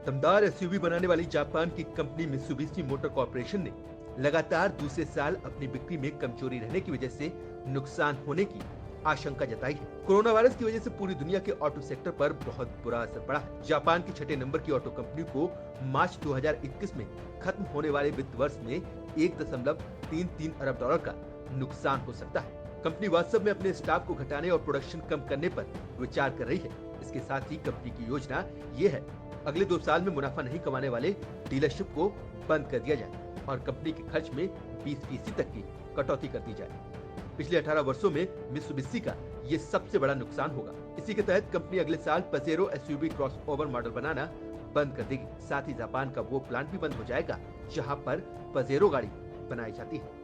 दमदार एसयूवी बनाने वाली जापान की कंपनी मित्सुबिशी मोटर कॉर्पोरेशन ने लगातार दूसरे साल अपनी बिक्री में कमजोरी रहने की वजह से नुकसान होने की आशंका जताई है। कोरोना वायरस की वजह से पूरी दुनिया के ऑटो सेक्टर पर बहुत बुरा असर पड़ा है। जापान की छठे नंबर की ऑटो कंपनी को मार्च 2021 में खत्म होने वाले वित्त वर्ष में 1.33 अरब डॉलर का नुकसान हो सकता है। कंपनी वास्तव में अपने स्टाफ को घटाने और प्रोडक्शन कम करने पर विचार कर रही है। इसके साथ ही कंपनी की योजना ये है अगले 2 साल में मुनाफा नहीं कमाने वाले डीलरशिप को बंद कर दिया जाए और कंपनी के खर्च में 20% तक की कटौती कर दी जाए। पिछले 18 वर्षों में मित्सुबिशी का ये सबसे बड़ा नुकसान होगा। इसी के तहत कंपनी अगले साल पजेरो एसयूवी क्रॉसओवर मॉडल बनाना बंद कर देगी। साथ ही जापान का वो प्लांट भी बंद हो जाएगा जहां पर पजेरो गाड़ी बनाई जाती है।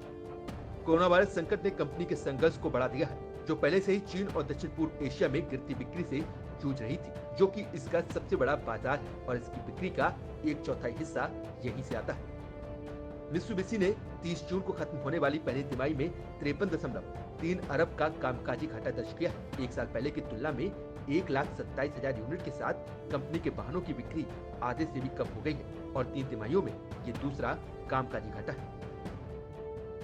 कोरोना वायरस संकट ने कंपनी के संघर्ष को बढ़ा दिया है, जो पहले से ही चीन और दक्षिण पूर्व एशिया में गिरती बिक्री से जूझ रही थी, जो कि इसका सबसे बड़ा बाजार है और इसकी बिक्री का 1/4 हिस्सा यहीं से आता है। मित्सुबिशी ने 30 जून को खत्म होने वाली पहली तिमाही में 53.3 अरब का कामकाजी घाटा दर्ज किया है। एक साल पहले की तुलना में 1,27,000 यूनिट के साथ कंपनी के वाहनों की बिक्री आधे से भी कम हो गई है और 3 तिमाहियों में ये दूसरा कामकाजी घाटा है।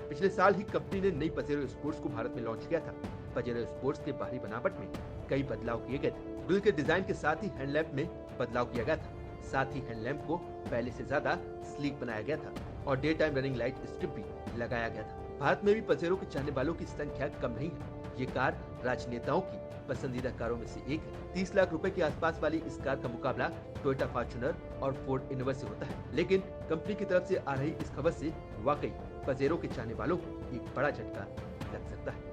पिछले साल ही कंपनी ने नई पजेरो स्पोर्ट्स को भारत में लॉन्च किया था। पजेरो स्पोर्ट्स के बाहरी बनावट में कई बदलाव किए गए थे। ग्रिल के डिजाइन के साथ ही हेडलैम्प में बदलाव किया गया था। साथ ही हेडलैम्प को पहले से ज्यादा स्लीक बनाया गया था और day time running light strip भी लगाया गया था। भारत में भी पजेरो के चाहने वालों की संख्या कम नहीं है। ये कार राजनेताओं की पसंदीदा कारों में से एक है। 30 लाख रुपए के आसपास वाली इस कार का मुकाबला टोयोटा फॉर्च्यूनर और फोर्ड इनोवा से होता है। लेकिन कंपनी की तरफ से आ रही इस खबर से वाकई पजेरो के चाहने वालों को एक बड़ा झटका लग सकता है।